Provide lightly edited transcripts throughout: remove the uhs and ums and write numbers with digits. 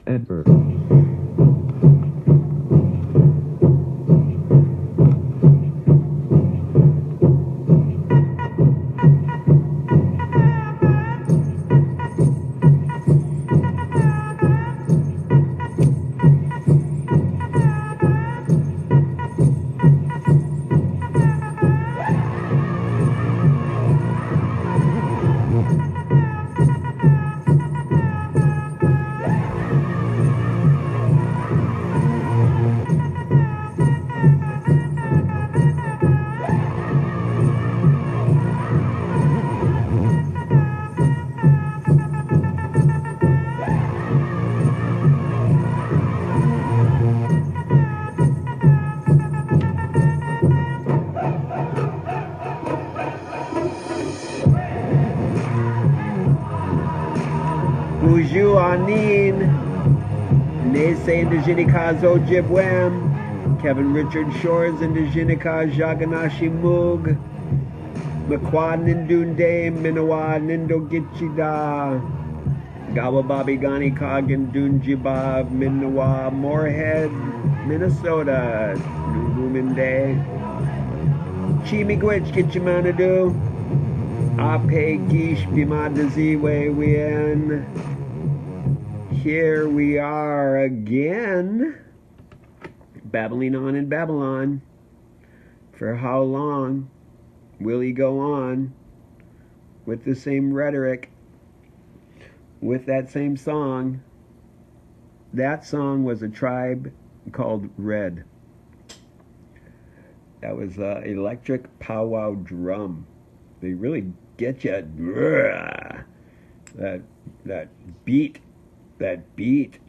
Enter. Bonjour Anin, NeSe Indigenikazo Jibwem, Kevin Richard Shores Indigenika Jaganashi Moog, Makwa Nindunde Minawa Nindo Gichida, Gawababi Gani Kagan Dunjiba Minawa Moorhead, Minnesota, Nubuminde, Chimigwich Kichimanadu, Ape Gish Bimadaziwe Wien. Here we are again, babbling on in Babylon. For how long will he go on with the same rhetoric, with that same song? That song was a tribe called Red. That was an electric powwow drum. They really get you. That beat. That beat.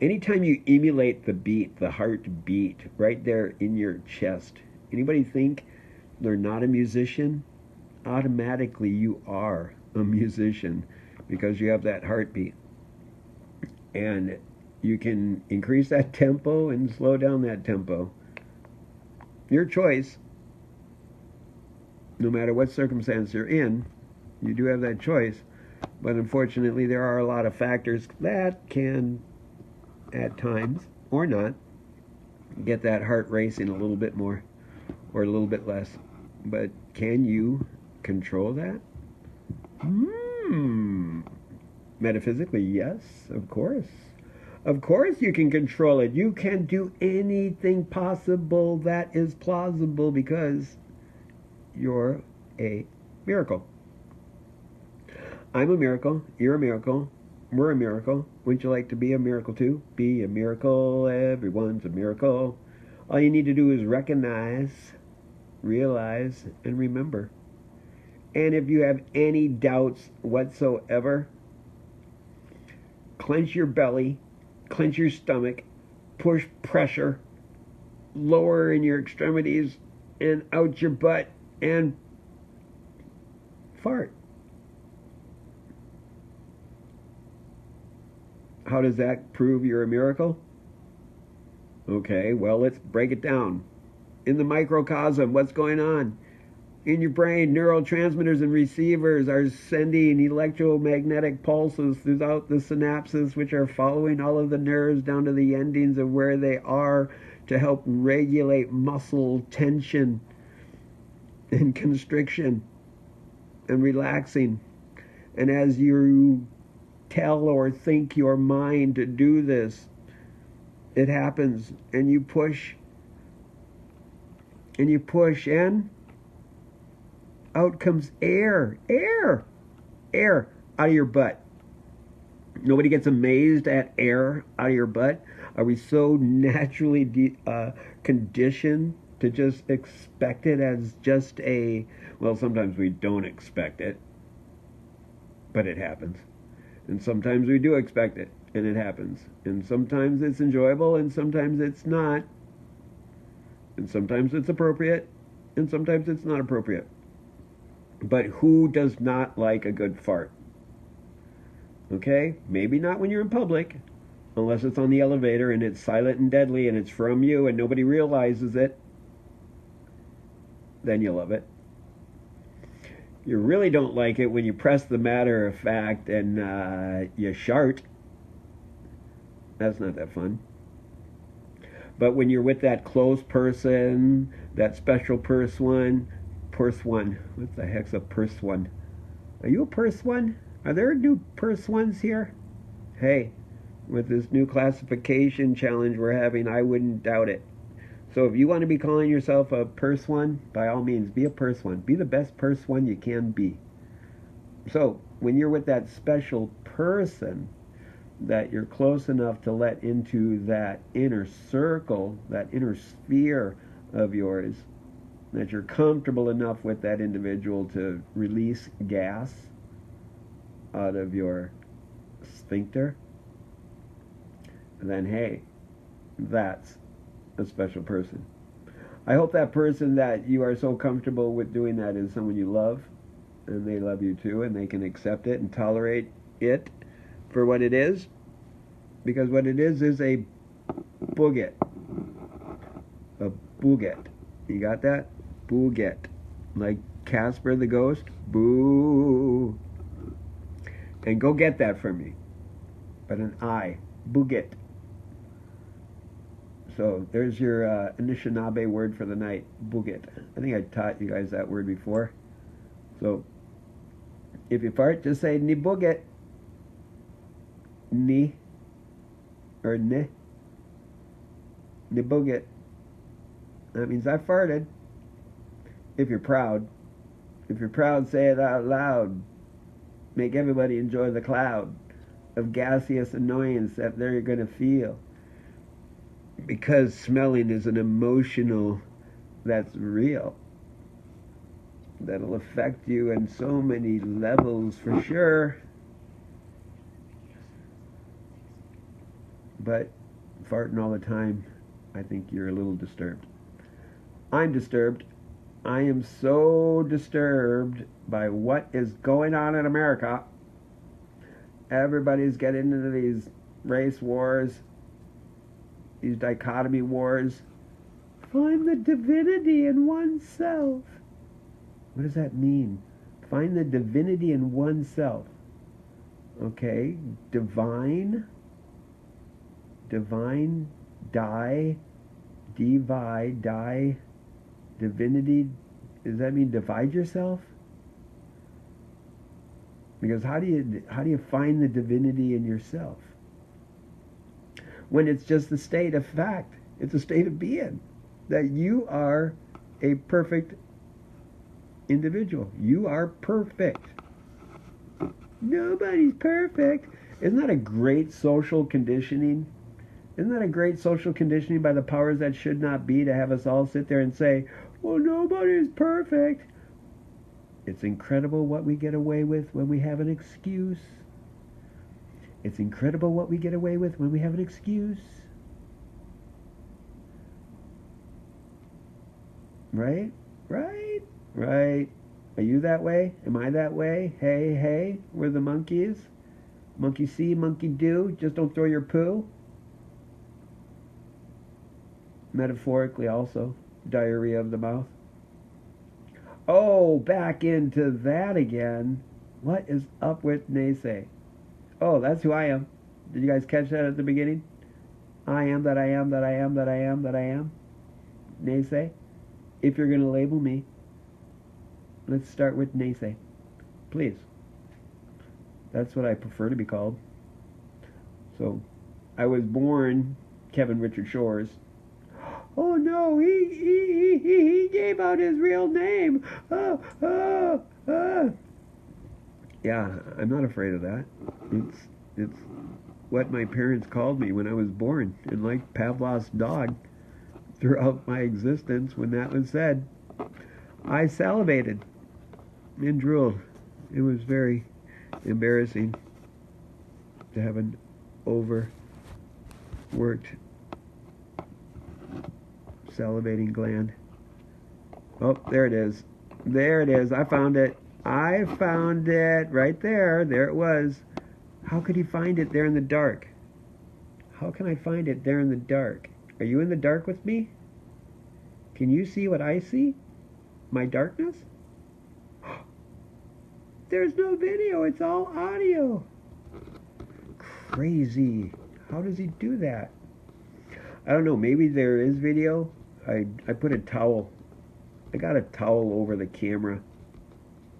Anytime you emulate the beat, the heartbeat, right there in your chest. Anybody think they're not a musician? Automatically you are a musician because you have that heartbeat. And you can increase that tempo and slow down that tempo. Your choice. No matter what circumstance you're in, you do have that choice. But unfortunately, there are a lot of factors that can, at times, or not, get that heart racing a little bit more or a little bit less. But can you control that? Metaphysically, yes, of course. Of course you can control it. You can do anything possible that is plausible because you're a miracle. I'm a miracle. You're a miracle. We're a miracle. Wouldn't you like to be a miracle too? Be a miracle. Everyone's a miracle. All you need to do is recognize, realize, and remember. And if you have any doubts whatsoever, clench your belly, clench your stomach, push pressure, lower in your extremities, and out your butt, and fart. How does that prove you're a miracle? Okay, well, let's break it down. In the microcosm, what's going on? In your brain, neurotransmitters and receivers are sending electromagnetic pulses throughout the synapses, which are following all of the nerves down to the endings of where they are to help regulate muscle tension and constriction and relaxing. And as you tell or think your mind to do this, it happens, and you push, and out comes air out of your butt. Nobody gets amazed at air out of your butt. Are we so naturally conditioned to just expect it as just a, well, sometimes we don't expect it, but it happens. And sometimes we do expect it, and it happens. And sometimes it's enjoyable, and sometimes it's not. And sometimes it's appropriate, and sometimes it's not appropriate. But who does not like a good fart? Okay? Maybe not when you're in public, unless it's on the elevator and it's silent and deadly and it's from you and nobody realizes it. Then you love it. You really don't like it when you press the matter of fact and you shart. That's not that fun. But when you're with that close person, that special person, what the heck's a person? Are you a person? Are there new person here? Hey, with this new classification challenge we're having, I wouldn't doubt it. So if you want to be calling yourself a person, by all means, be a person. Be the best person you can be. So when you're with that special person that you're close enough to let into that inner circle, that inner sphere of yours, that you're comfortable enough with that individual to release gas out of your sphincter, then hey, that's a special person. I hope that person that you are so comfortable with doing that is someone you love, and they love you too, and they can accept it and tolerate it for what it is, because what it is a booget. A booget. You got that? Booget. Like Casper the Ghost? Boo. And go get that for me. But an I. Booget. So there's your Anishinaabe word for the night. Booget. I think I taught you guys that word before. So if you fart, just say ni booget. Ni. Or ni. Ni booget. That means I farted. If you're proud. If you're proud, say it out loud. Make everybody enjoy the cloud of gaseous annoyance that they're going to feel. Because smelling is an emotional that's real. That'll affect you in so many levels for sure. But farting all the time, I think you're a little disturbed. I'm disturbed. I am so disturbed by what is going on in America. Everybody's getting into these race wars, these dichotomy wars. Find the divinity in oneself. What does that mean? Find the divinity in oneself. Okay, divine, die, divide, die, divinity. Does that mean divide yourself? Because how do you find the divinity in yourself? When it's just a state of fact. It's a state of being. That you are a perfect individual. You are perfect. Nobody's perfect. Isn't that a great social conditioning? Isn't that a great social conditioning by the powers that should not be to have us all sit there and say, well, nobody's perfect. It's incredible what we get away with when we have an excuse. It's incredible what we get away with when we have an excuse. Right? Right? Right. Are you that way? Am I that way? Hey, hey, we're the monkeys. Monkey see, monkey do. Just don't throw your poo. Metaphorically also. Diarrhea of the mouth. Oh, back into that again. What is up with NeSe? Oh, that's who I am. Did you guys catch that at the beginning? I am that I am that I am that I am that I am. NeSe. If you're going to label me, let's start with NeSe. Please. That's what I prefer to be called. So, I was born Kevin Richard Shores. Oh no, he gave out his real name. Yeah, I'm not afraid of that. It's what my parents called me when I was born. And like Pavlov's dog, throughout my existence, when that was said, I salivated and drooled. It was very embarrassing to have an overworked salivating gland. Oh, there it is. There it is. I found it. I found it right there. There it was. How could he find it there in the dark? How can I find it there in the dark? Are you in the dark with me? Can you see what I see? My darkness? There's no video. It's all audio. Crazy. How does he do that? I don't know. Maybe there is video. I put a towel. I got a towel over the camera.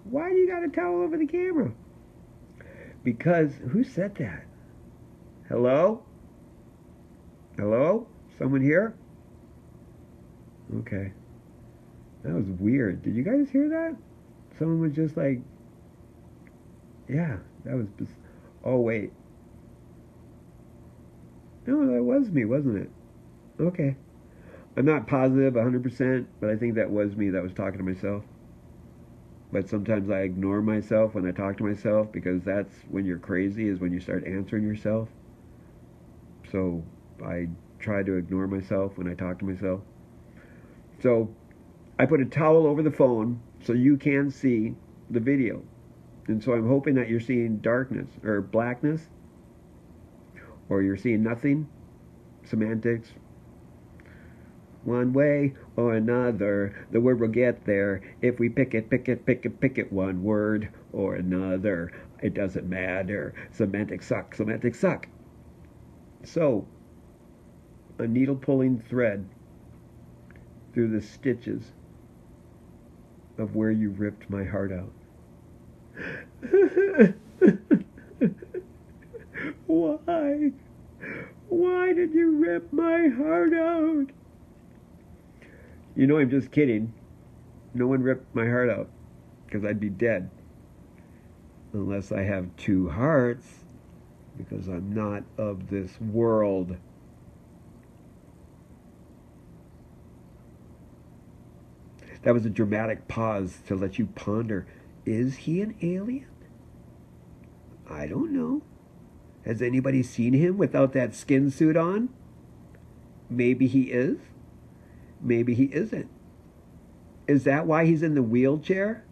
Why do you got a towel over the camera? Because who said that? Hello? Hello? Someone here? Okay. That was weird. Did you guys hear that? Someone was just like, yeah, that was just, oh wait. No, that was me, wasn't it? Okay. I'm not positive 100%, but I think that was me that was talking to myself. But sometimes I ignore myself when I talk to myself, because that's when you're crazy, is when you start answering yourself. So I try to ignore myself when I talk to myself. So I put a towel over the phone so you can see the video. And so I'm hoping that you're seeing darkness or blackness, or you're seeing nothing. Semantics. One way or another, the word will get there. If we pick it, one word or another. It doesn't matter. Semantics suck. Semantics suck. So, a needle pulling thread through the stitches of where you ripped my heart out. Why? Why did you rip my heart out? You know, I'm just kidding. No one ripped my heart out, because I'd be dead. Unless I have two hearts, because I'm not of this world. That was a dramatic pause to let you ponder. Is he an alien? I don't know. Has anybody seen him without that skin suit on? Maybe he is. Maybe he isn't. Is that why he's in the wheelchair?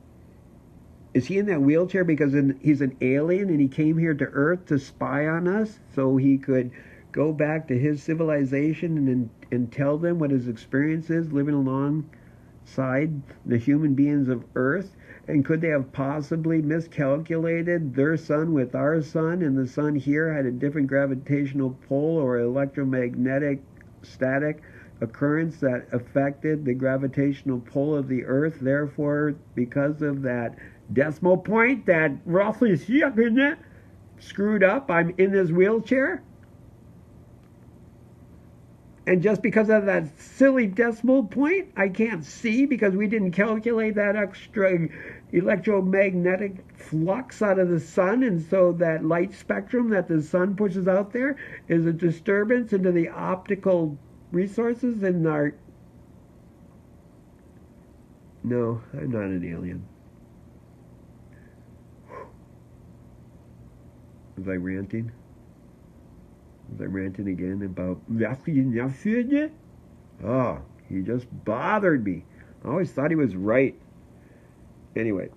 Is he in that wheelchair because he's an alien and he came here to Earth to spy on us so he could go back to his civilization and tell them what his experience is living alongside the human beings of Earth? And could they have possibly miscalculated their sun with our sun, and the sun here had a different gravitational pull or electromagnetic static occurrence that affected the gravitational pull of the Earth? Therefore, because of that decimal point that roughly screwed up, I'm in this wheelchair? And just because of that silly decimal point, I can't see because we didn't calculate that extra electromagnetic flux out of the sun, and so that light spectrum that the sun pushes out there is a disturbance into the optical resources in our... No, I'm not an alien. Was I ranting? Was I ranting again about... Oh, he just bothered me. I always thought he was right. Anyway,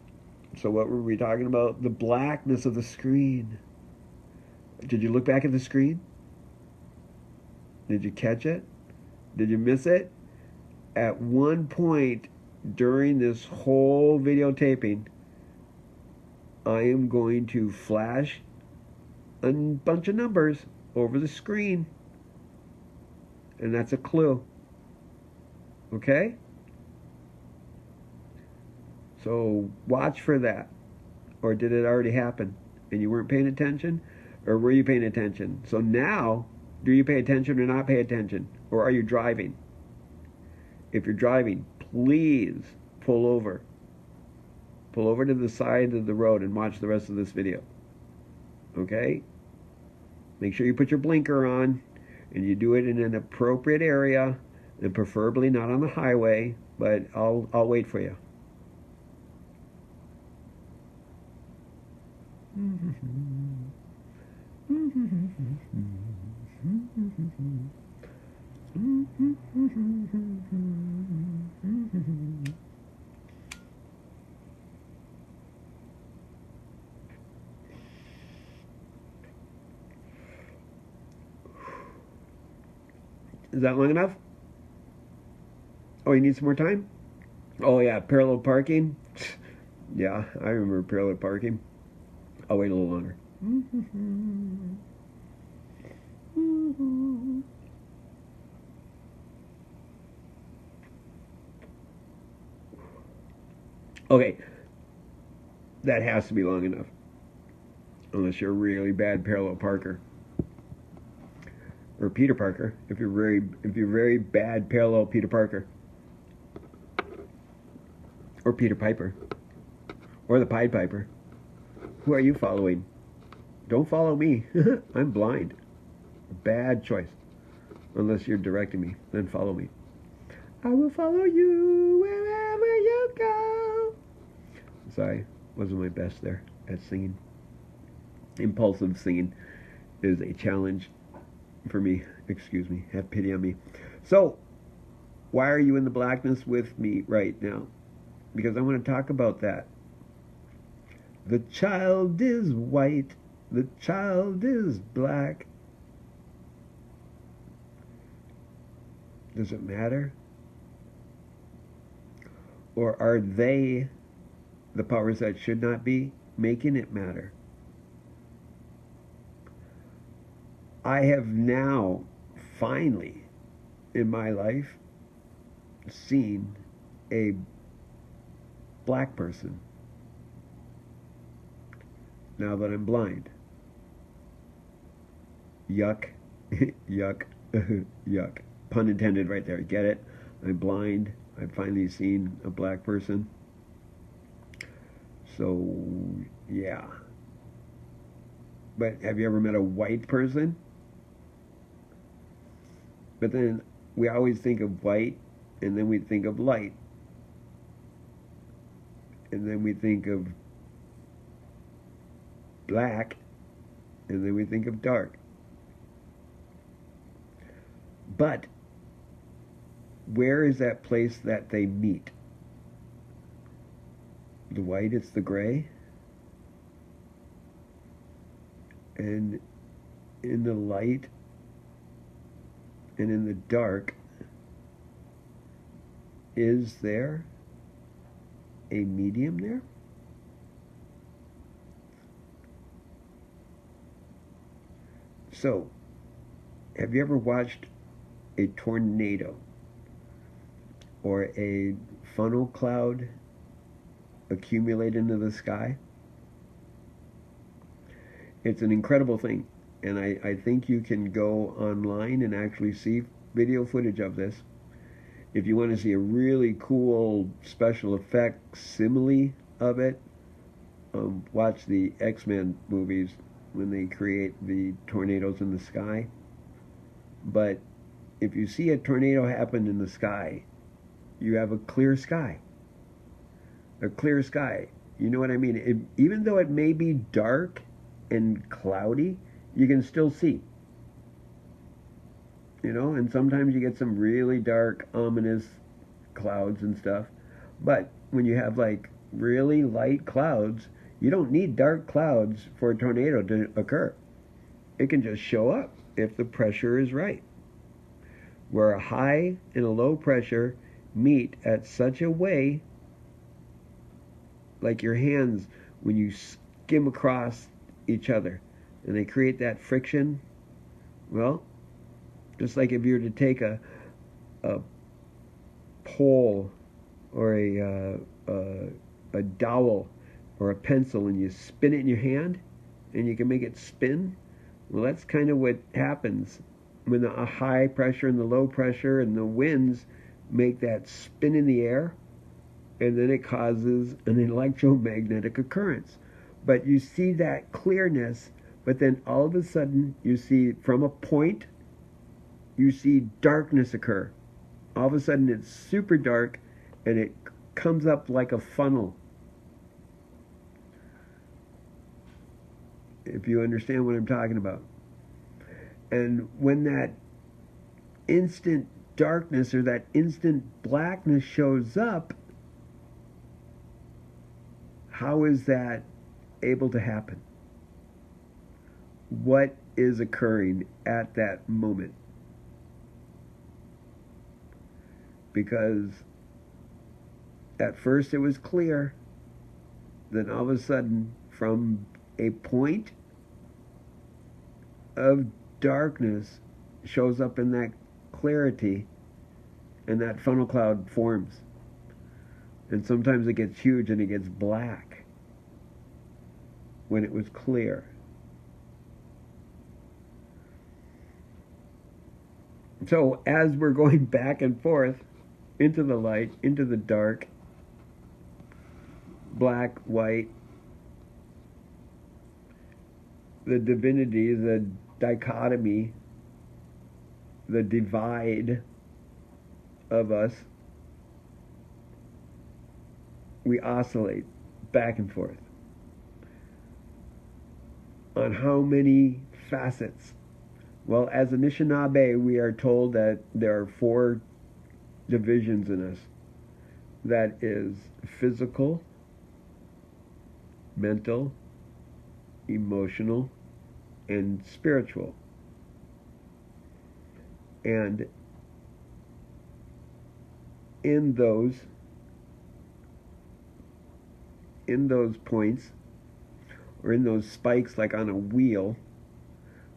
so what were we talking about? The blackness of the screen. Did you look back at the screen? Did you catch it? Did you miss it? At one point during this whole videotaping, I am going to flash a bunch of numbers over the screen. And that's a clue. Okay? So watch for that. Or did it already happen and you weren't paying attention? Or were you paying attention? So now, do you pay attention or not pay attention? Or are you driving? If you're driving, please pull over. Pull over to the side of the road and watch the rest of this video. Okay? Make sure you put your blinker on and you do it in an appropriate area, and preferably not on the highway, but I'll wait for you. Is that long enough? Oh, you need some more time? Oh yeah, parallel parking. Yeah, I remember parallel parking. I'll wait a little longer. Okay, that has to be long enough. Unless you're a really bad parallel parker. Or Peter Parker. If you're very bad parallel Peter Parker. Or Peter Piper. Or the Pied Piper. Who are you following? Don't follow me. I'm blind. Bad choice. Unless you're directing me, then follow me. I will follow you wherever you go. Sorry, wasn't my best there at singing. Impulsive singing is a challenge for me. Excuse me. Have pity on me. So, why are you in the blackness with me right now? Because I want to talk about that. The child is white. The child is black. Does it matter? Or are they, the powers that should not be, making it matter? I have now, finally, in my life, seen a black person now that I'm blind. Yuck. Yuck. Yuck. Pun intended right there. Get it? I'm blind. I've finally seen a black person. So, yeah. But have you ever met a white person? But then we always think of white, and then we think of light. And then we think of black, and then we think of dark. But where is that place that they meet? The white, it's the gray. And in the light and in the dark, is there a medium there? So, have you ever watched a tornado or a funnel cloud accumulate into the sky? It's an incredible thing, and I think you can go online and actually see video footage of this. If you want to see a really cool special effect simile of it, watch the X-Men movies when they create the tornadoes in the sky. But if you see a tornado happen in the sky, you have a clear sky. A clear sky. You know what I mean? Even though it may be dark and cloudy, you can still see. You know, and sometimes you get some really dark, ominous clouds and stuff. But when you have like really light clouds, you don't need dark clouds for a tornado to occur. It can just show up if the pressure is right. Where a high and a low pressure meet at such a way, like your hands when you skim across each other and they create that friction. Well, just like if you were to take a pole or a dowel or a pencil and you spin it in your hand and you can make it spin, well, that's kind of what happens when the high pressure and the low pressure and the winds make that spin in the air, and then it causes an electromagnetic occurrence. But you see that clearness, but then all of a sudden you see from a point, you see darkness occur. All of a sudden it's super dark and it comes up like a funnel. If you understand what I'm talking about. And when that instant darkness or that instant blackness shows up, how is that able to happen? What is occurring at that moment? Because at first it was clear, then all of a sudden from a point of darkness shows up in that clarity, and that funnel cloud forms. And sometimes it gets huge and it gets black when it was clear. So as we're going back and forth into the light, into the dark, black, white, the divinity, the dichotomy, the divide of us, we oscillate back and forth. On how many facets? Well, as Anishinaabe, we are told that there are 4 divisions in us. That is physical, mental, emotional, and spiritual. And in those points, or in those spikes like on a wheel,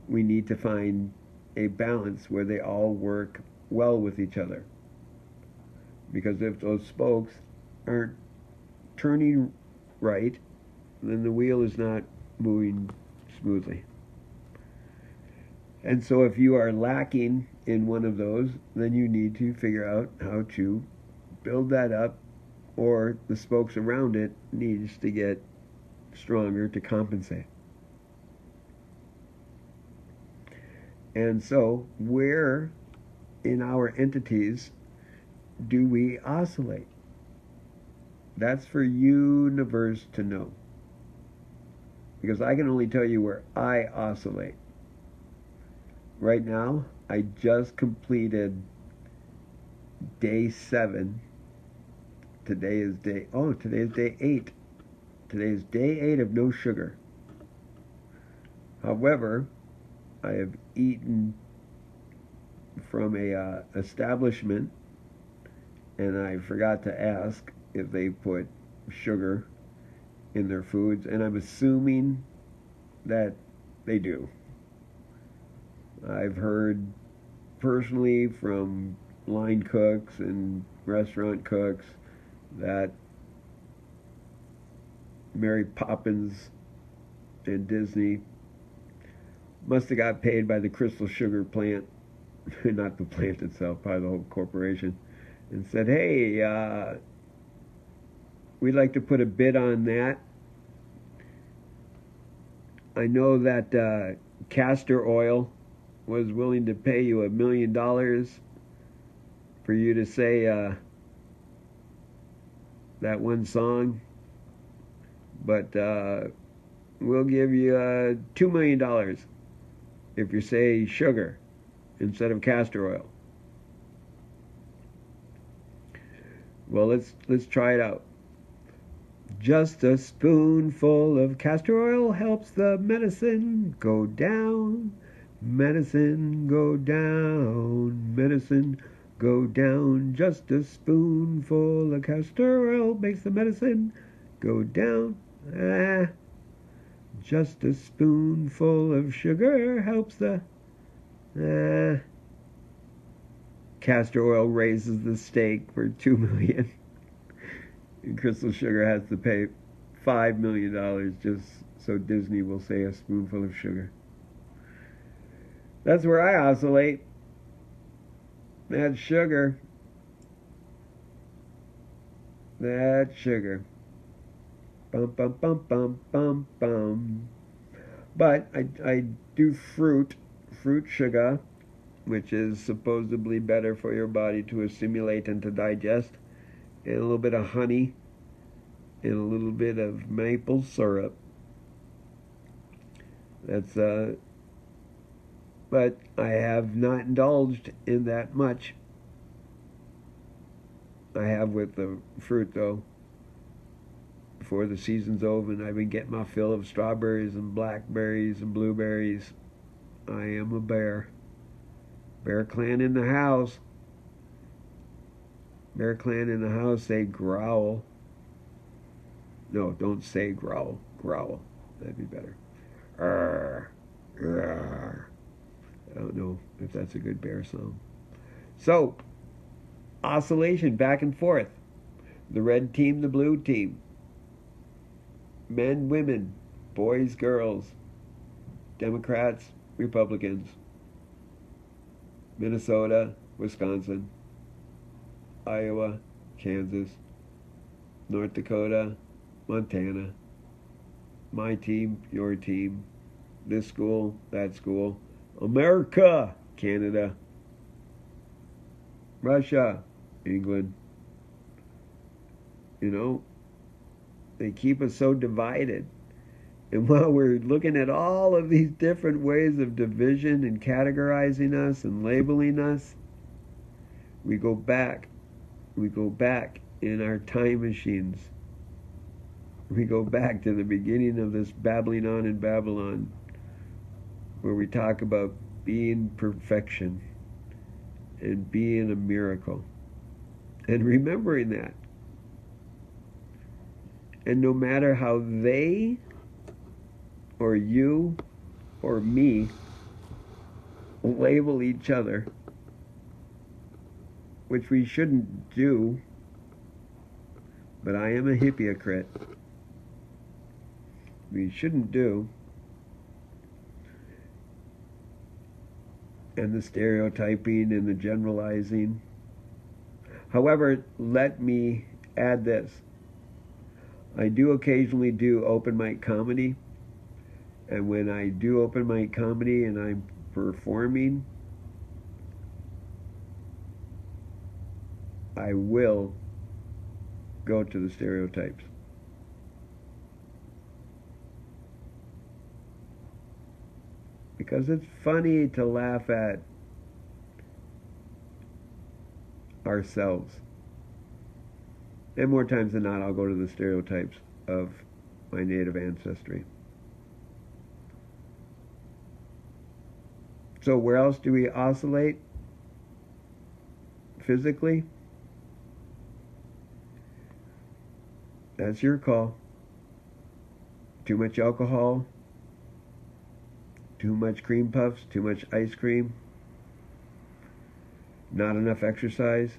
we need to find a balance where they all work well with each other. Because if those spokes aren't turning right, then the wheel is not moving smoothly. And so if you are lacking in one of those, then you need to figure out how to build that up, or the spokes around it needs to get stronger to compensate. And so where in our entities do we oscillate? That's for universe to know. Because I can only tell you where I oscillate. Right now, I just completed day 7. Today is day 8. Today is day 8 of no sugar. However, I have eaten from a establishment, and I forgot to ask if they put sugar in their foods, and I'm assuming that they do. I've heard personally from line cooks and restaurant cooks that Mary Poppins and Disney must have got paid by the Crystal Sugar plant, not the plant itself, by the whole corporation, and said, hey, we'd like to put a bid on that. I know that castor oil was willing to pay you $1 million for you to say that one song, but we'll give you $2 million if you say sugar instead of castor oil. Well, let's try it out. Just a spoonful of castor oil helps the medicine go down. Medicine go down. Medicine go down. Just a spoonful of castor oil makes the medicine go down. Just a spoonful of sugar helps the... Castor oil raises the stake for $2 million. And Crystal Sugar has to pay $5 million just so Disney will say a spoonful of sugar. That's where I oscillate. That's sugar. That's sugar. Bum, bum, bum, bum, bum, bum. But I do fruit sugar, which is supposedly better for your body to assimilate and to digest, and a little bit of honey, and a little bit of maple syrup. That's but I have not indulged in that much. I have with the fruit, though. Before the season's over and I've been getting my fill of strawberries and blackberries and blueberries. I am a bear. Bear Clan in the house. Bear Clan in the house, say growl. No, don't say growl. Growl. That'd be better. Arr, arr. I don't know if that's a good bear song. So, oscillation back and forth. The red team, the blue team. Men, women, boys, girls. Democrats, Republicans. Minnesota, Wisconsin. Iowa, Kansas. North Dakota, Montana. My team, your team. This school, that school. America, Canada. Russia, England. You know, they keep us so divided. And while we're looking at all of these different ways of division and categorizing us and labeling us, we go back. We go back in our time machines. We go back to the beginning of this babbling on in Babylon, where we talk about being perfection and being a miracle and remembering that. And no matter how they or you or me label each other, which we shouldn't do, but I am a hypocrite. We shouldn't do. And the stereotyping and the generalizing. However, let me add this. I do occasionally do open mic comedy. And when I do open mic comedy and I'm performing, I will go to the stereotypes. Because it's funny to laugh at ourselves. And more times than not, I'll go to the stereotypes of my native ancestry. So where else do we oscillate physically? That's your call. Too much alcohol, too much cream puffs, too much ice cream, not enough exercise,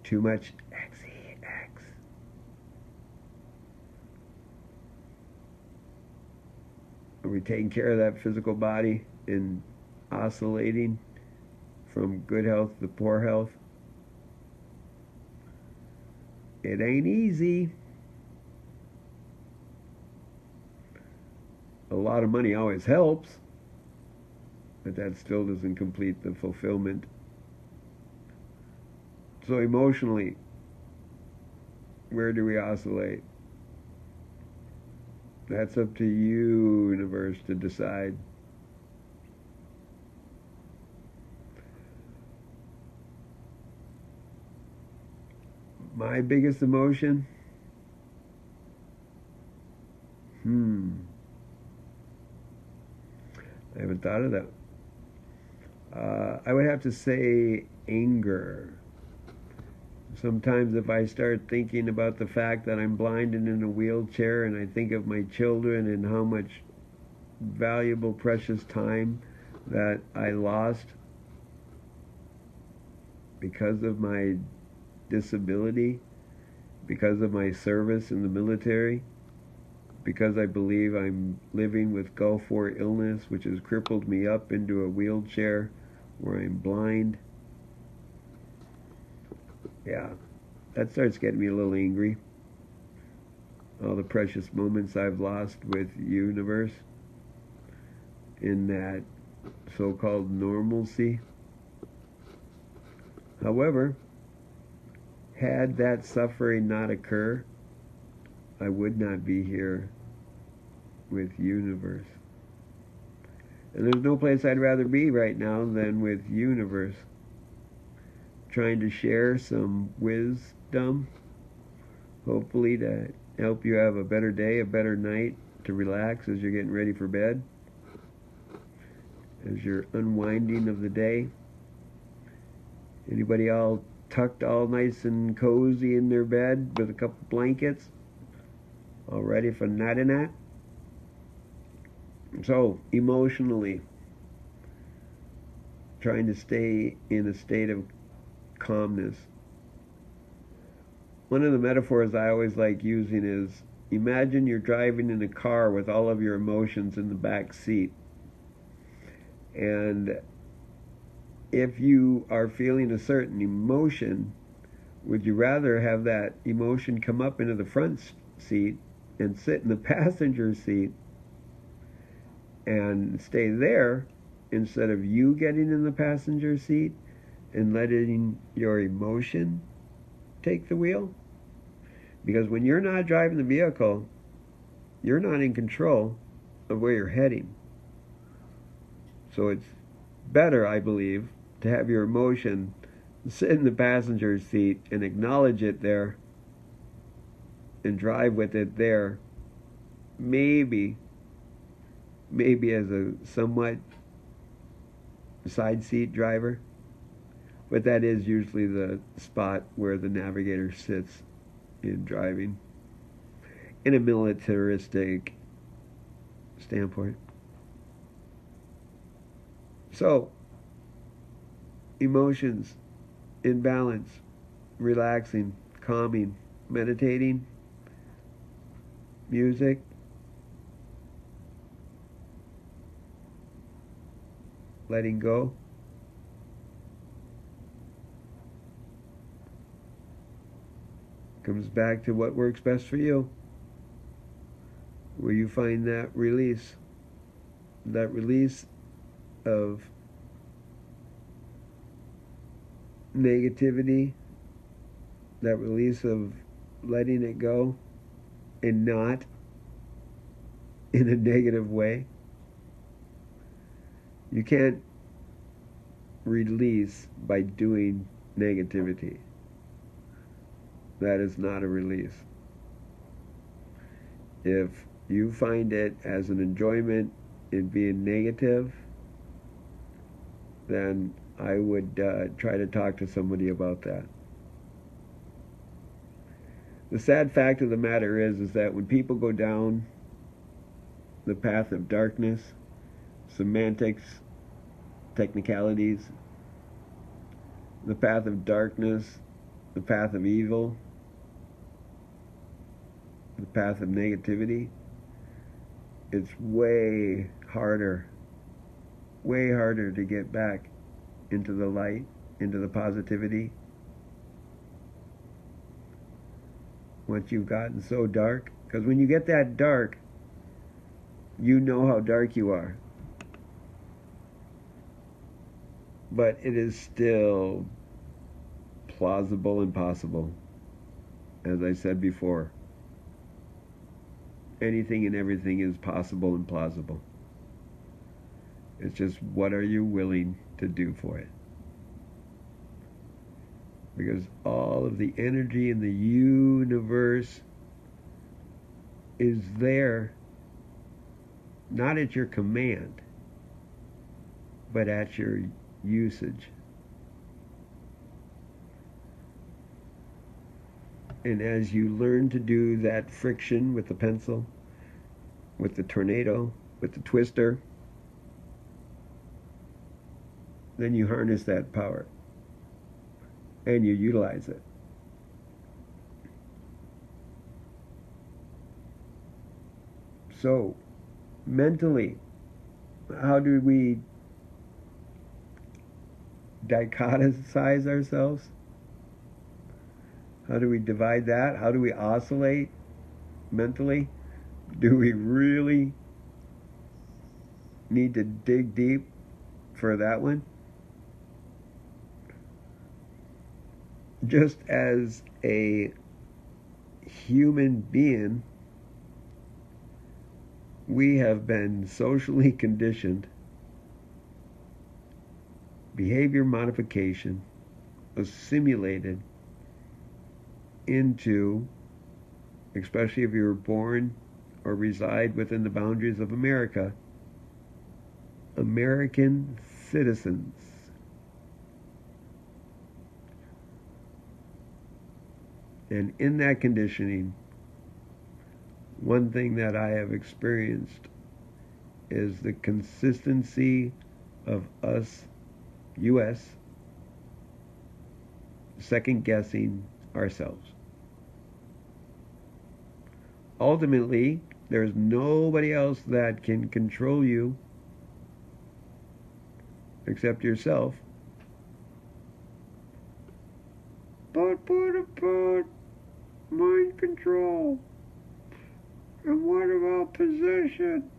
too much XEX. Are we taking care of that physical body and oscillating from good health to poor health? It ain't easy. A lot of money always helps, but that still doesn't complete the fulfillment. So emotionally, where do we oscillate? That's up to you, universe, to decide. My biggest emotion? I haven't thought of that. I would have to say anger. Sometimes if I start thinking about the fact that I'm blind and in a wheelchair, and I think of my children and how much valuable, precious time that I lost because of my disability, because of my service in the military, because I believe I'm living with Gulf War illness, which has crippled me up into a wheelchair where I'm blind. Yeah, that starts getting me a little angry. All the precious moments I've lost with universe in that so-called normalcy. However, had that suffering not occur, I would not be here with universe. And there's no place I'd rather be right now than with universe, trying to share some wisdom, hopefully to help you have a better day, a better night, to relax as you're getting ready for bed, as you're unwinding of the day. Anybody all tucked all nice and cozy in their bed with a couple blankets, all ready for nighty-night? So, emotionally, trying to stay in a state of calmness. One of the metaphors I always like using is, imagine you're driving in a car with all of your emotions in the back seat. And if you are feeling a certain emotion, would you rather have that emotion come up into the front seat and sit in the passenger seat and stay there, instead of you getting in the passenger seat and letting your emotion take the wheel? Because when you're not driving the vehicle, you're not in control of where you're heading. So it's better, I believe, to have your emotion sit in the passenger seat and acknowledge it there and drive with it there. Maybe as a somewhat side seat driver, but that is usually the spot where the navigator sits in driving in a militaristic standpoint. So, emotions in balance, relaxing, calming, meditating, music, letting go. Comes back to what works best for you. Where you find that release of negativity, that release of letting it go, and not in a negative way. You can't release by doing negativity. That is not a release. If you find it as an enjoyment in being negative, then I would try to talk to somebody about that. The sad fact of the matter is that when people go down the path of darkness, semantics, technicalities, the path of darkness, the path of evil, the path of negativity, it's way harder to get back into the light, into the positivity. Once you've gotten so dark, because when you get that dark, you know how dark you are. But it is still plausible and possible. As I said before, anything and everything is possible and plausible. It's just, what are you willing to do for it? Because all of the energy in the universe is there, not at your command, but at your usage. And as you learn to do that friction with the pencil, with the tornado, with the twister, then you harness that power and you utilize it. So, mentally, how do we dichotomize ourselves? How do we divide that? How do we oscillate mentally? Do we really need to dig deep for that one? Just as a human being, we have been socially conditioned, behavior modification, assimilated into, especially if you were born or reside within the boundaries of America, American citizens. And in that conditioning, one thing that I have experienced is the consistency of us U.S., second guessing ourselves. Ultimately, there's nobody else that can control you except yourself. But what about mind control? And what about possession?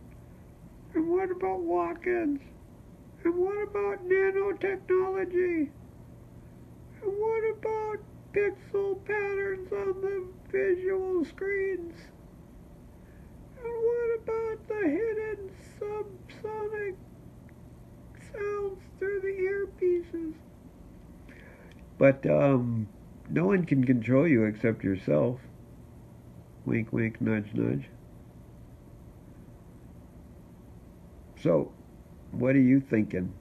And what about walk-ins? And what about nanotechnology? And what about pixel patterns on the visual screens? And what about the hidden subsonic sounds through the earpieces? But no one can control you except yourself. Wink, wink, nudge, nudge. So, what are you thinking?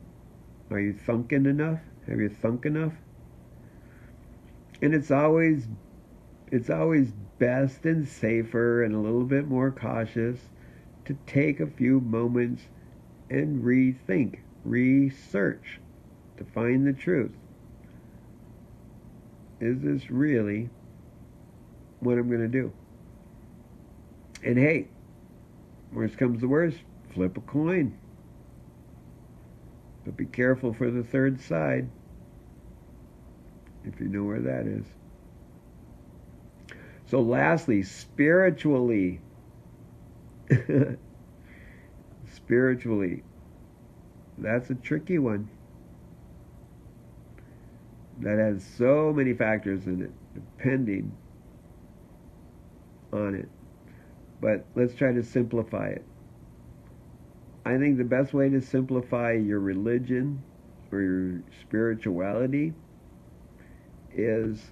Are you thunking enough? Have you thunk enough? And it's always best and safer and a little bit more cautious to take a few moments and rethink, research to find the truth. Is this really what I'm going to do? And hey, worst comes to worst, flip a coin. But be careful for the third side, if you know where that is. So lastly, spiritually. Spiritually. That's a tricky one. That has so many factors in it, depending on it. But let's try to simplify it. I think the best way to simplify your religion or your spirituality is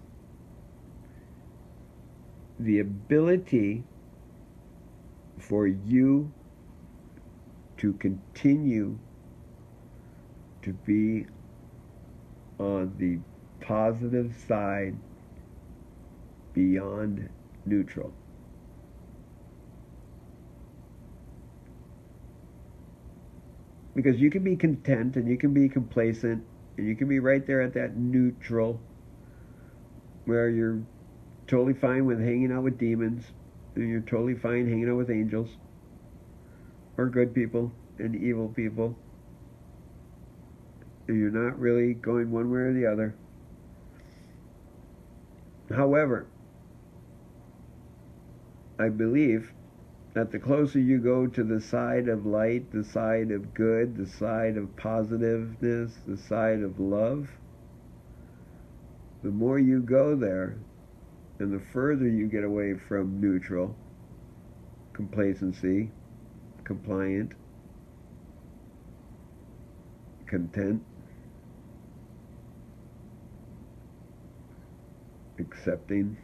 the ability for you to continue to be on the positive side beyond neutral. Because you can be content and you can be complacent and you can be right there at that neutral where you're totally fine with hanging out with demons and you're totally fine hanging out with angels or good people and evil people, and you're not really going one way or the other. However, I believe that the closer you go to the side of light, the side of good, the side of positiveness, the side of love, the more you go there, and the further you get away from neutral, complacency, compliant, content, accepting,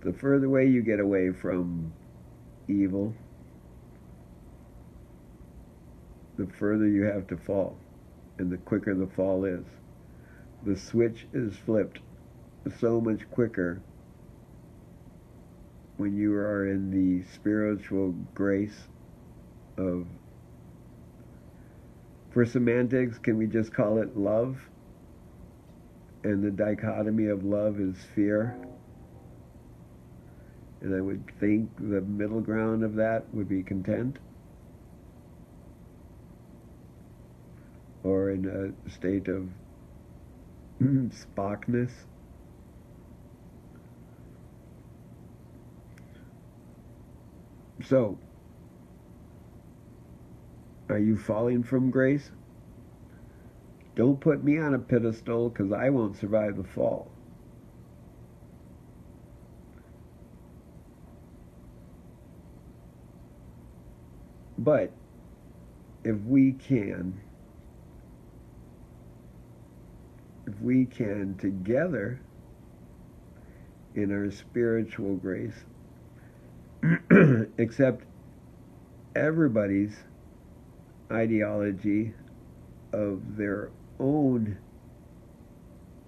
the further away you get away from evil, the further you have to fall, and the quicker the fall is. The switch is flipped so much quicker when you are in the spiritual grace of, for semantics, can we just call it love? And the dichotomy of love is fear. And I would think the middle ground of that would be content. Or in a state of Spockness. So, are you falling from grace? Don't put me on a pedestal because I won't survive the fall. But if we can together in our spiritual grace accept everybody's ideology of their own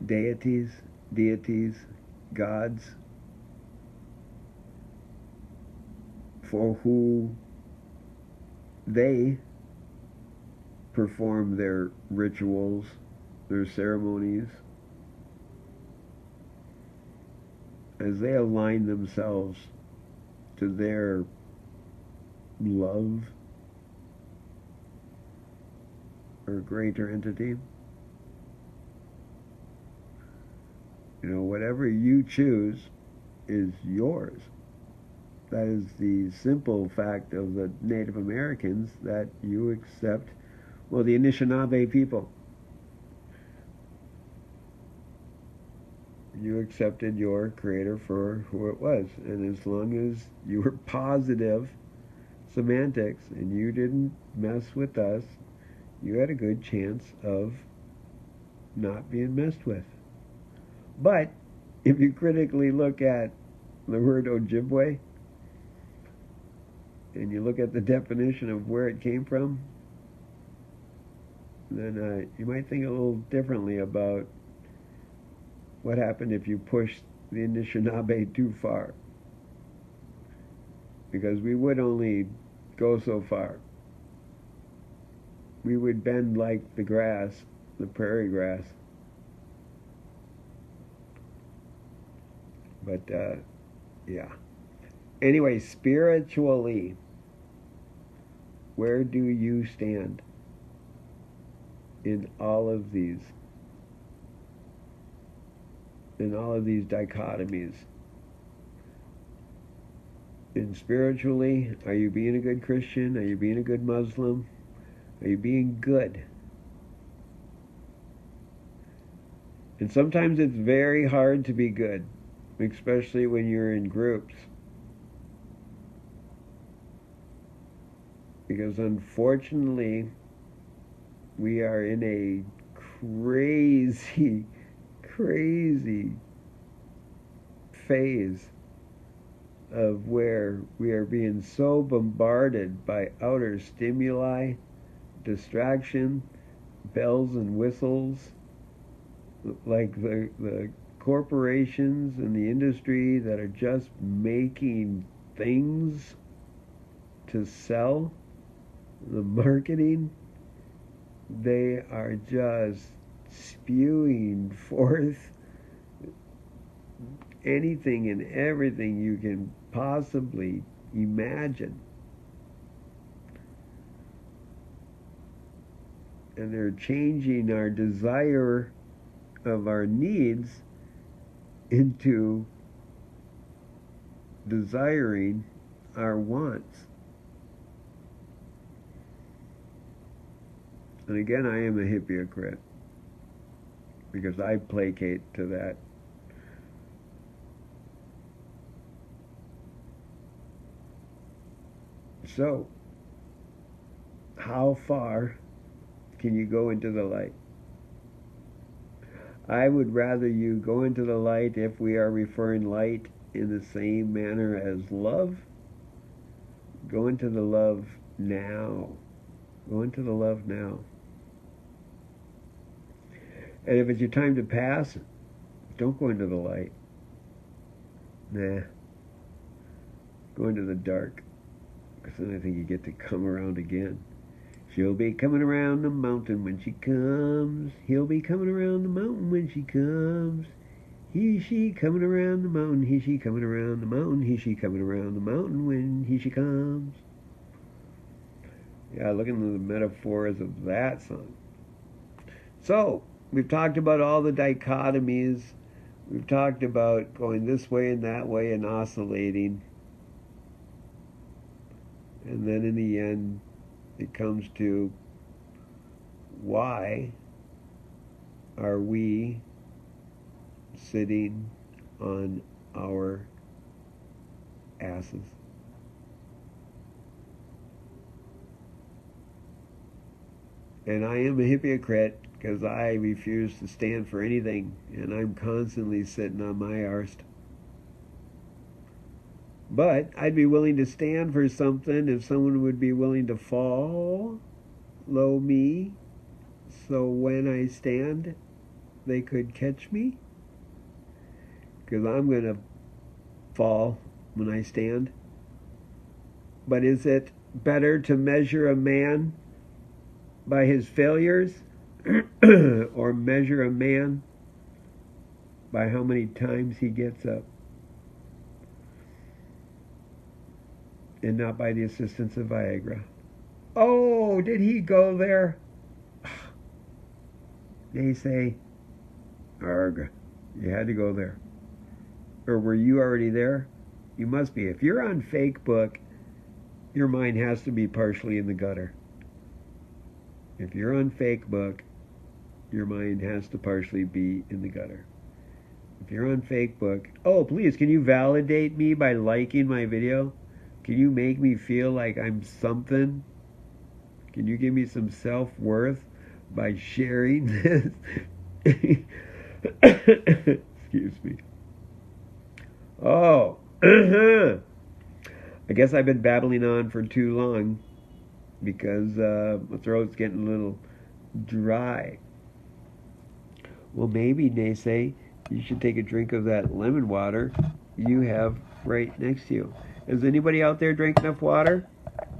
deities, gods, for who they perform their rituals, their ceremonies, as they align themselves to their love or greater entity. You know, whatever you choose is yours. That is the simple fact of the Native Americans, that you accept, well, the Anishinaabe people. You accepted your creator for who it was. And as long as you were positive semantics and you didn't mess with us, you had a good chance of not being messed with. But if you critically look at the word Ojibwe and you look at the definition of where it came from, then you might think a little differently about what happened if you pushed the Anishinaabe too far. Because we would only go so far. We would bend like the grass, the prairie grass. But, yeah. Anyway, spiritually, where do you stand in all of these? In all of these dichotomies? And spiritually, are you being a good Christian? Are you being a good Muslim? Are you being good? And sometimes it's very hard to be good, especially when you're in groups. Because unfortunately, we are in a crazy phase of where we are being so bombarded by outer stimuli, distraction, bells and whistles, like the corporations and the industry that are just making things to sell, the marketing, they are just spewing forth anything and everything you can possibly imagine. And they're changing our desire of our needs into desiring our wants. And again, I am a hypocrite because I placate to that. So, how far can you go into the light? I would rather you go into the light, if we are referring light in the same manner as love. Go into the love now. Go into the love now. And if it's your time to pass, don't go into the light. Nah. Go into the dark. Because then I think you get to come around again. She'll be coming around the mountain when she comes. He'll be coming around the mountain when she comes. He, she coming around the mountain. He, she coming around the mountain. He, she coming around the mountain when he, she comes. Yeah, look into the metaphors of that song. So, we've talked about all the dichotomies. We've talked about going this way and that way and oscillating. And then in the end, it comes to, why are we sitting on our asses? And I am a hypocrite because I refuse to stand for anything, and I'm constantly sitting on my arse. But I'd be willing to stand for something if someone would be willing to follow me, so when I stand, they could catch me. Because I'm going to fall when I stand. But is it better to measure a man by his failures or measure a man by how many times he gets up, and not by the assistance of Viagra. Oh, did he go there? They say, arg, you had to go there. Or were you already there? You must be. If you're on Facebook, your mind has to be partially in the gutter. If you're on Facebook, your mind has to partially be in the gutter. If you're on Facebook, oh, please, can you validate me by liking my video? Can you make me feel like I'm something? Can you give me some self-worth by sharing this? Excuse me. Oh, I guess I've been babbling on for too long because my throat's getting a little dry. Well, maybe, NeSe, you should take a drink of that lemon water you have right next to you. Has anybody out there drank enough water?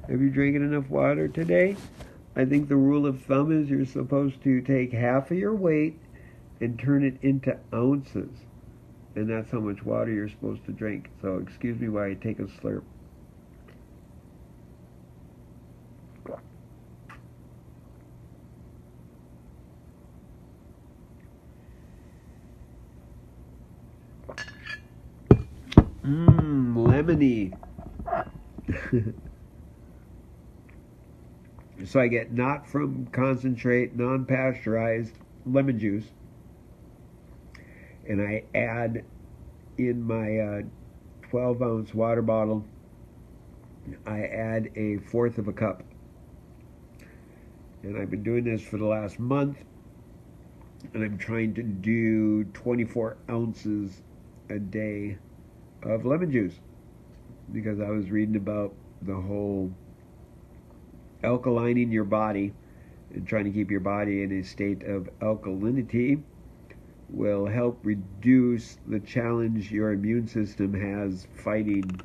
Have you drinking enough water today? I think the rule of thumb is you're supposed to take half of your weight and turn it into ounces. And that's how much water you're supposed to drink. So excuse me while I take a slurp. Lemony. So I get not from concentrate, non-pasteurized lemon juice, and I add in my 12-ounce water bottle, I add 1/4 of a cup. And I've been doing this for the last month, and I'm trying to do 24 ounces a day of lemon juice, because I was reading about the whole alkalining your body and trying to keep your body in a state of alkalinity will help reduce the challenge your immune system has fighting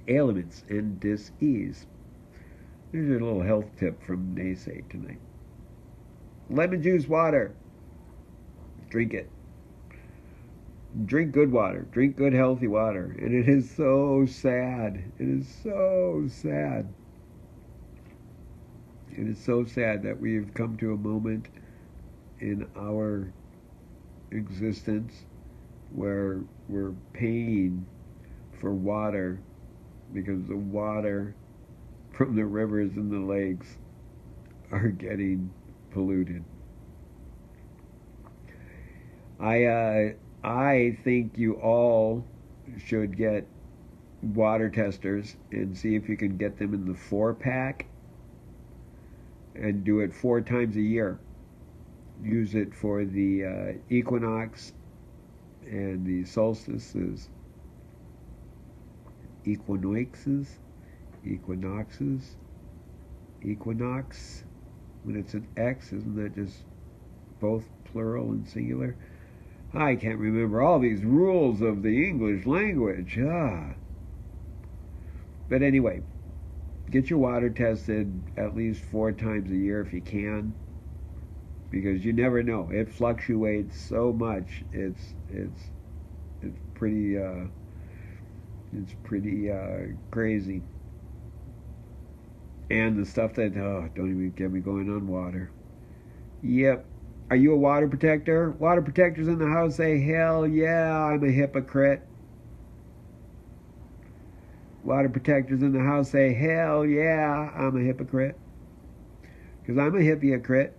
ailments and dis-ease. Here's a little health tip from NeSe tonight. Lemon juice water. Drink it. Drink good water. Drink good, healthy water. And it is so sad. It is so sad. It is so sad that we have come to a moment in our existence where we're paying for water because the water from the rivers and the lakes are getting polluted. I think you all should get water testers and see if you can get them in the 4-pack and do it 4 times a year. Use it for the equinox and the solstices. Equinoxes? Equinox. When it's an X, isn't that just both plural and singular? I can't remember all these rules of the English language. But anyway, get your water tested at least 4 times a year if you can, because you never know. It fluctuates so much. It's pretty crazy. And the stuff that don't even get me going on water. Yep. Are you a water protector? Water protectors in the house say, hell yeah, I'm a hypocrite. Water protectors in the house say, hell yeah, I'm a hypocrite. Because I'm a hypocrite.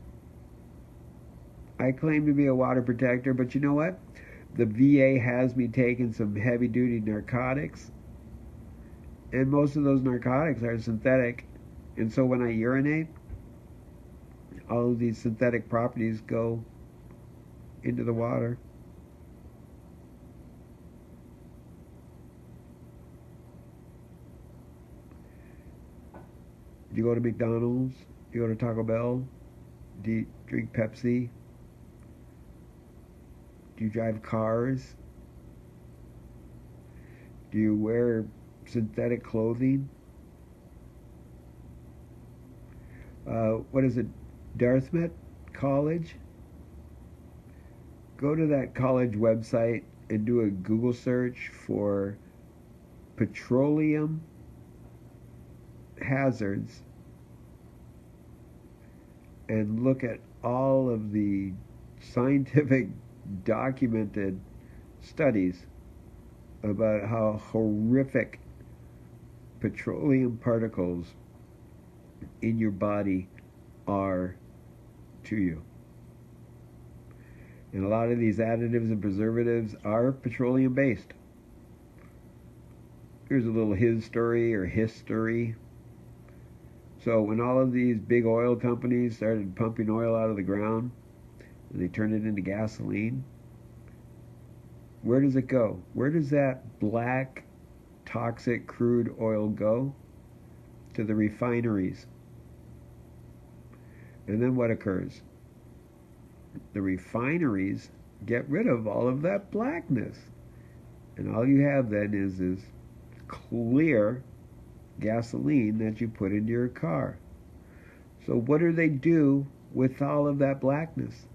I claim to be a water protector, but you know what? The VA has me taking some heavy-duty narcotics. And most of those narcotics are synthetic. And so when I urinate, all of these synthetic properties go into the water. Do you go to McDonald's? Do you go to Taco Bell? Do you drink Pepsi? Do you drive cars? Do you wear synthetic clothing? what is it, Dartmouth College? Go to that college website and do a Google search for petroleum hazards and look at all of the scientific documented studies about how horrific petroleum particles in your body are to you. And a lot of these additives and preservatives are petroleum based. Here's a little history. So when all of these big oil companies started pumping oil out of the ground and they turned it into gasoline, where does it go? Where does that black toxic crude oil go? To the refineries. And then what occurs? The refineries get rid of all of that blackness. And all you have then is clear gasoline that you put into your car. So what do they do with all of that blackness?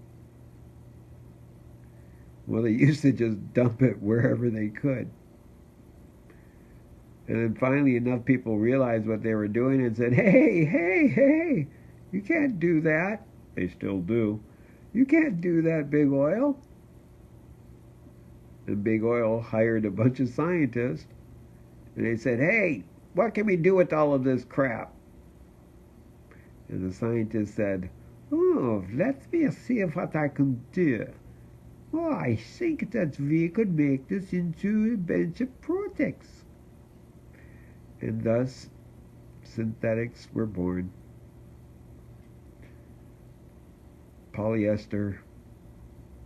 Well, they used to just dump it wherever they could. And then finally enough people realized what they were doing and said, hey, you can't do that. They still do. You can't do that, Big Oil. And Big Oil hired a bunch of scientists. And they said, hey, what can we do with all of this crap? And the scientist said, oh, let me see what I can do. Oh, I think that we could make this into a bunch of products. And thus, synthetics were born. Polyester,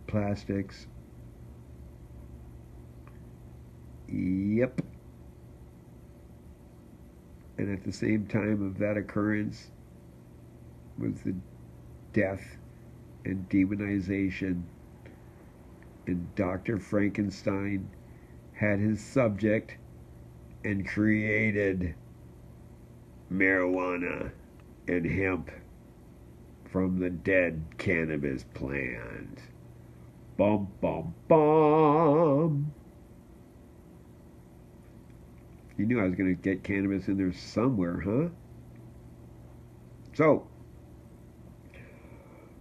plastics. Yep. And at the same time of that occurrence was the death and demonization. And Dr. Frankenstein had his subject and created marijuana and hemp from the dead cannabis plant. Bum, bum, bum. You knew I was going to get cannabis in there somewhere, huh? So,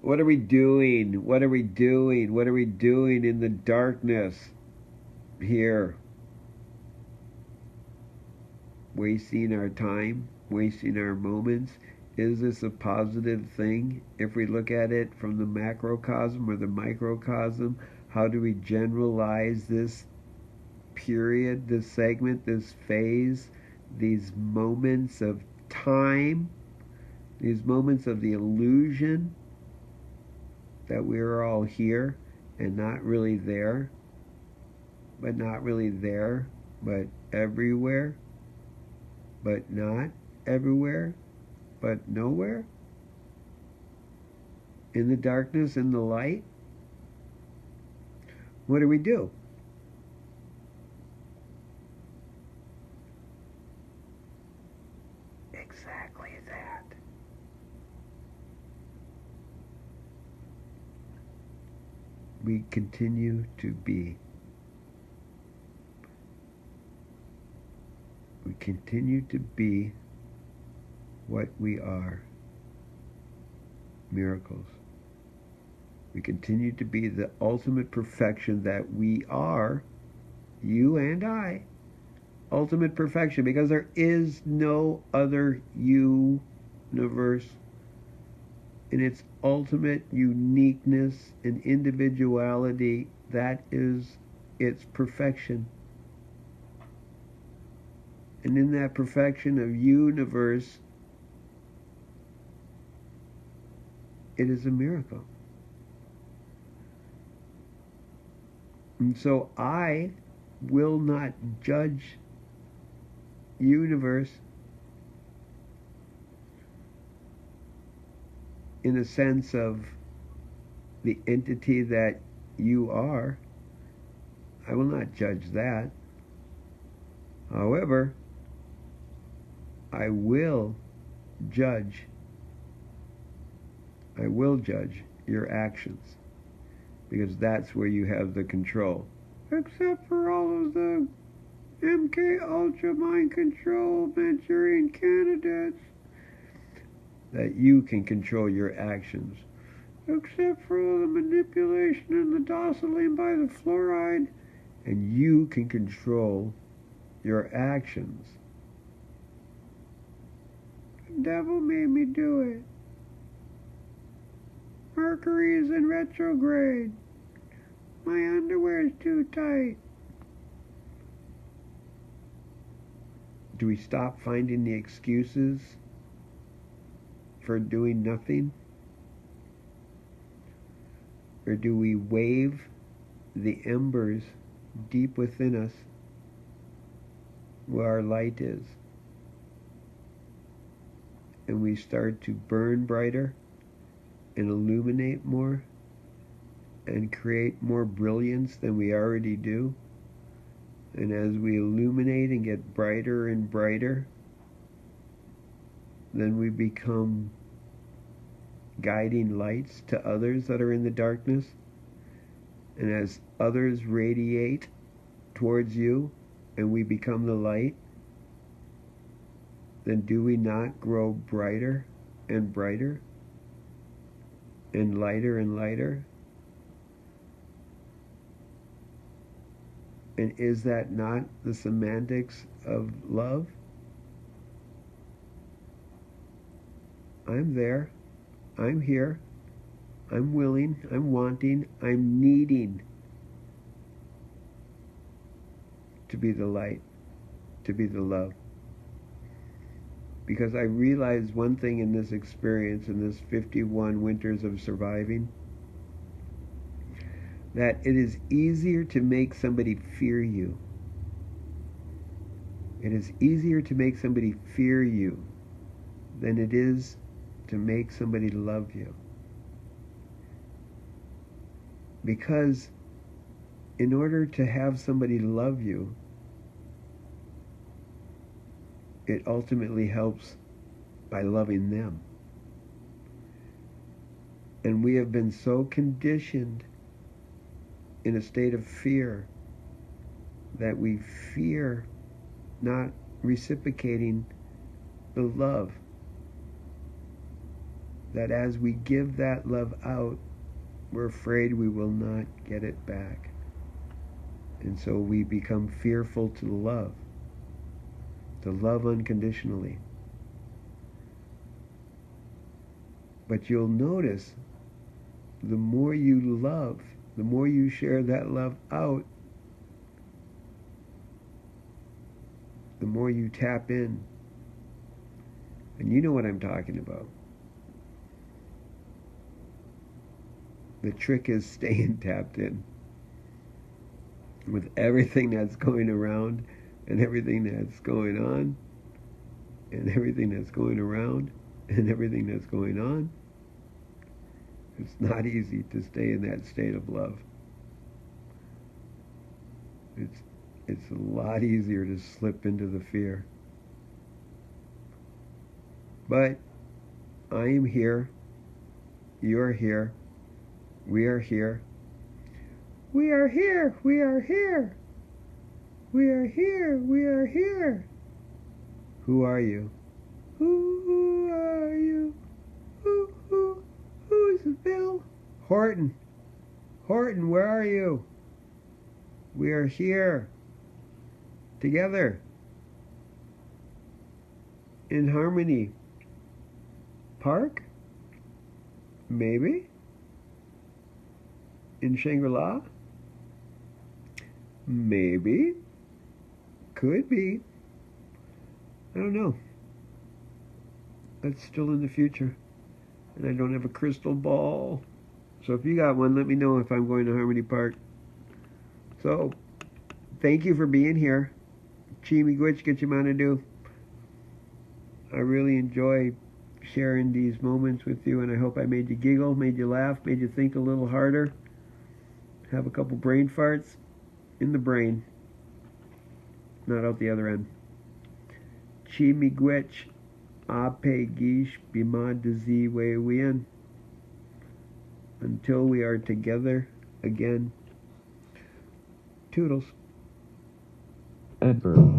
what are we doing? What are we doing? What are we doing in the darkness here? Wasting our time, wasting our moments. Is this a positive thing? If we look at it from the macrocosm or the microcosm, how do we generalize this period, this segment, this phase, these moments of time, these moments of the illusion that we're all here and not really there, but not really there, but everywhere, but not everywhere, but nowhere? In the darkness, in the light? What do we do? Exactly that. We continue to be. We continue to be what we are. Miracles. We continue to be the ultimate perfection that we are, you and I. Ultimate perfection, because there is no other universe in its ultimate uniqueness and individuality. That is its perfection. And in that perfection of universe, it is a miracle. And so I will not judge universe in a sense of the entity that you are. I will not judge that. However, I will judge I will judge your actions, because that's where you have the control. Except for all of the MK Ultra mind control Manchurian candidates, that you can control your actions. Except for all the manipulation and the docilene by the fluoride, and you can control your actions. The devil made me do it. Mercury is in retrograde. My underwear is too tight. Do we stop finding the excuses for doing nothing? Or do we wave the embers deep within us where our light is, and we start to burn brighter and illuminate more and create more brilliance than we already do? And as we illuminate and get brighter and brighter, then we become guiding lights to others that are in the darkness. And as others radiate towards you and we become the light, then do we not grow brighter and brighter and lighter? And is that not the semantics of love? I'm there. I'm here. I'm willing. I'm wanting. I'm needing to be the light, to be the love. Because I realized one thing in this experience, in this 51 winters of surviving, that it is easier to make somebody fear you. It is easier to make somebody fear you than it is to make somebody love you. Because in order to have somebody love you, it ultimately helps by loving them. And we have been so conditioned in a state of fear that we fear not reciprocating the love, that as we give that love out, we're afraid we will not get it back. And so we become fearful to love unconditionally. But you'll notice, the more you love, the more you share that love out, the more you tap in. And you know what I'm talking about. The trick is staying tapped in with everything that's going around and everything that's going on and everything that's going around and everything that's going on. It's not easy to stay in that state of love. It's a lot easier to slip into the fear. But I am here. You're here. We are here. We are here. We are here. We are here. We are here. Who are you? Who are you? Who is it, Bill? Horton. Horton, where are you? We are here. Together. In harmony. Park? Maybe. In Shangri-La? Maybe. Could be. I don't know. That's still in the future. And I don't have a crystal ball. So if you got one, let me know if I'm going to Harmony Park. So, thank you for being here. Chimi Gwitch, get your man do. I really enjoy sharing these moments with you, and I hope I made you giggle, made you laugh, made you think a little harder. Have a couple brain farts in the brain, not out the other end. Chimi Gwitch, ape gish bimad dizi we wien. Until we are together again, Tootles. Adverb.